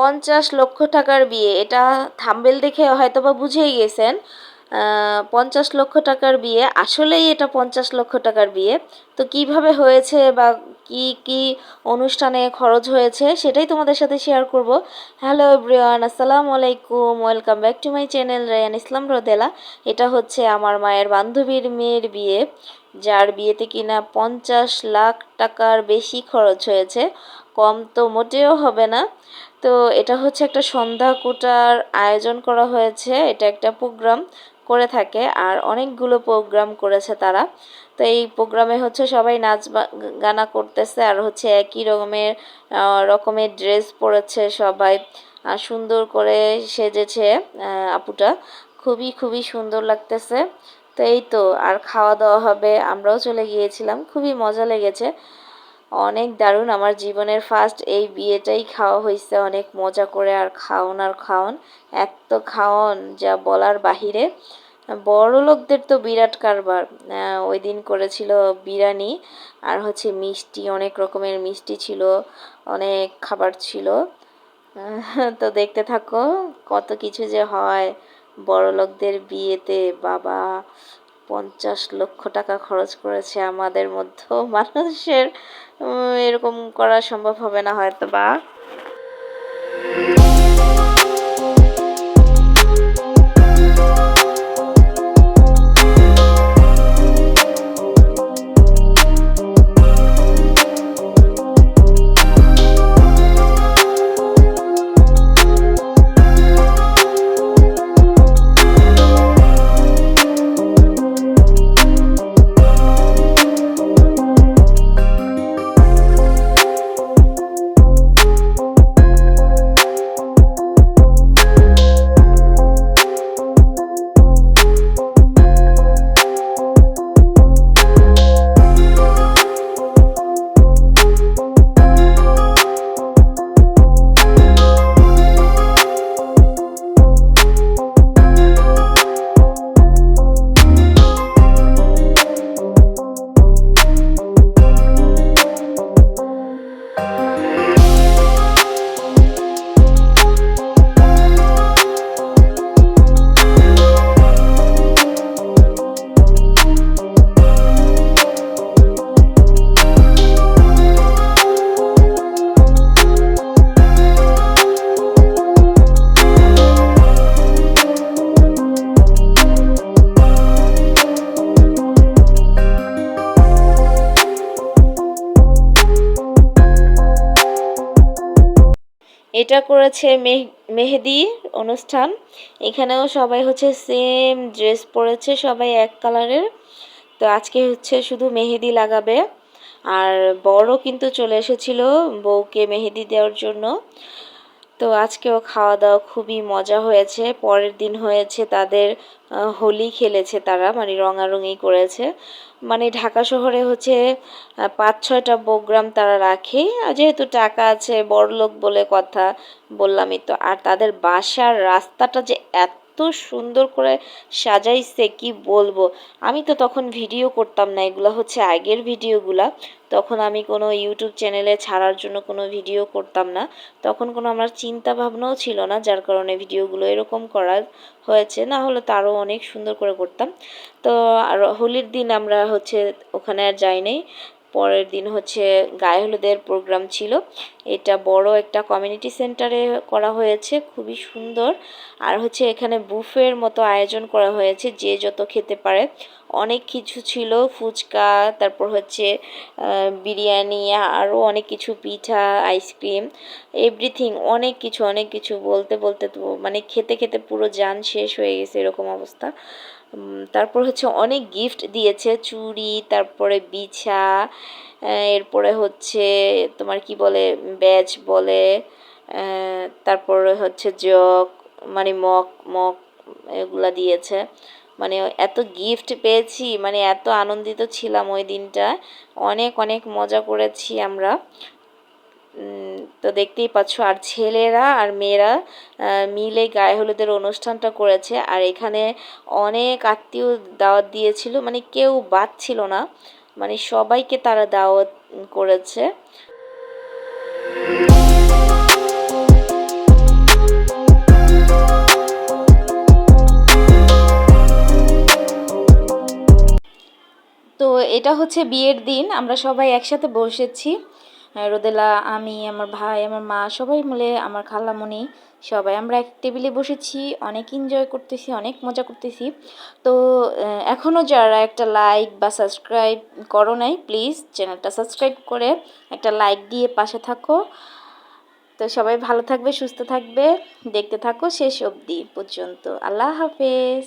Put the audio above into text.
50 লক্ষ টাকার বিয়ে, এটা থাম্বনেল দেখে হয়তোবা বুঝেই গেছেন। 50 লক্ষ টাকার বিয়ে, আসলেই এটা 50 লক্ষ টাকার বিয়ে। তো কিভাবে হয়েছে বা কি কি অনুষ্ঠানে খরচ হয়েছে সেটাই তোমাদের সাথে শেয়ার করব। হ্যালো এভরিওয়ান, আসসালামু আলাইকুম, welcome back to my channel Rayan Islam Rodela. এটা হচ্ছে আমার মায়ের বান্ধবীর মেয়ের বিয়ে, যার বিয়েতে কিনা 50 লাখ টাকার বেশি খরচ হয়েছে, কম তো মোটেও হবে না। তো এটা হচ্ছে একটা সন্ধ্যা কোটার আয়োজন করা হয়েছে, এটা একটা প্রোগ্রাম করে থাকে আর অনেকগুলো প্রোগ্রাম করেছে তারা। তো এই প্রোগ্রামে হচ্ছে সবাই নাচ গানা করতেছে আর হচ্ছে একই রকমের ড্রেস পরেছে সবাই, আর সুন্দর করে সেজেছে আপুটা, খুবই খুবই সুন্দর লাগতেছে। তো এই তো, আর খাওয়া দাওয়া হবে, আমরাও চলে গিয়েছিলাম, খুবই মজা লেগেছে, অনেক দারুণ। আমার জীবনের ফার্স্ট এই বিয়েটাই খাওয়া হয়েছে অনেক মজা করে, আর খাওন, এত খাওন যা বলার বাহিরে। বড় লোকদের তো বিরাট কারবার। ওই দিন করেছিল বিরিয়ানি আর হচ্ছে মিষ্টি, অনেক রকমের মিষ্টি ছিল, অনেক খাবার ছিল। তো দেখতে থাকো কত কিছু যে হয় বড় লোকদের বিয়েতে। বাবা, 50 লক্ষ টাকা খরচ করেছে, আমাদের মধ্য মানুষের এরকম করা সম্ভব হবে না হয়তো বা। এটা করেছে মেহেদি অনুষ্ঠান, এখানেও সবাই হচ্ছে সেম ড্রেস পরেছে, সবাই এক কালারের। তো আজকে হচ্ছে শুধু মেহেদি লাগাবে, আর বড় কিন্তু চলে এসেছিল বউকে মেহেদি দেওয়ার জন্য। তো আজকেও খাওয়া দাওয়া খুবই মজা হয়েছে। পরের দিন হয়েছে তাদের হোলি খেলেছে তারা, মানে রঙারঙি করেছে। মানে ঢাকা শহরে হচ্ছে 5-6টা প্রোগ্রাম তারা রাখে, আর যেহেতু টাকা আছে, বড়লোক বলে কথা, বললামই তো। আর তাদের বাসার রাস্তাটা যে এত সুন্দর করে সাজাইছে কি বলবো। আমি তো তখন ভিডিও করতাম না, এগুলো হচ্ছে আগের ভিডিওগুলা, তখন আমি কোনো ইউটিউব চ্যানেলে ছাড়ার জন্য কোনো ভিডিও করতাম না, তখন কোনো আমার চিন্তা ভাবনাও ছিল না, যার কারণে ভিডিওগুলো এরকম করা হয়েছে, না হলে তো আরও অনেক সুন্দর করে করতাম। তো আর হোলির দিন আমরা হচ্ছে ওখানে আর যাই নাই, পরের দিন হচ্ছে গায়ে হলুদের প্রোগ্রাম ছিল, এটা বড় একটা কমিউনিটি সেন্টারে করা হয়েছে, খুবই সুন্দর। আর হচ্ছে এখানে বুফের মতো আয়োজন করা হয়েছে, যে যত খেতে পারে, অনেক কিছু ছিল, ফুচকা, তারপর হচ্ছে বিরিয়ানি, আরও অনেক কিছু, পিঠা, আইসক্রিম, এভরিথিং, অনেক কিছু বলতে বলতে তো মানে খেতে খেতে পুরো জান শেষ হয়ে গেছে এরকম অবস্থা। তারপর হচ্ছে অনেক গিফট দিয়েছে, চুড়ি, তারপরে বিছা, এরপরে হচ্ছে তোমার কি বলে, ব্যাজ বলে, তারপরে হচ্ছে জগ, মানে মগ মগ, এগুলা দিয়েছে। মানে এত গিফট পেয়েছি, মানে এত আনন্দিত ছিলাম ওই দিনটা, অনেক অনেক মজা করেছি আমরা। তো দেখতেই পাচ্ছ, আর ছেলেরা আর মেয়েরা মিলে গায়ে হলুদের অনুষ্ঠানটা করেছে, আর এখানে অনেক আত্মীয় দাওয়াত দিয়েছিল, মানে কেউ বাদ ছিল না, মানে সবাইকে তারা দাওয়াত করেছে। এটা হচ্ছে বিয়ের দিন, আমরা সবাই একসাথে বসেছি। রোদেলা, আমি, আমার ভাই, আমার মা, সবাই মিলে, আমার খালামণি, সবাই আমরা এক টেবিলে বসেছি, অনেক এনজয় করতেছি, অনেক মজা করতেছি। তো এখনও যারা একটা লাইক বা সাবস্ক্রাইব করো নাই, প্লিজ চ্যানেলটা সাবস্ক্রাইব করে একটা লাইক দিয়ে পাশে থাকো। তো সবাই ভালো থাকবে, সুস্থ থাকবে, দেখতে থাকো শেষ অবধি পর্যন্ত। আল্লাহ হাফেজ।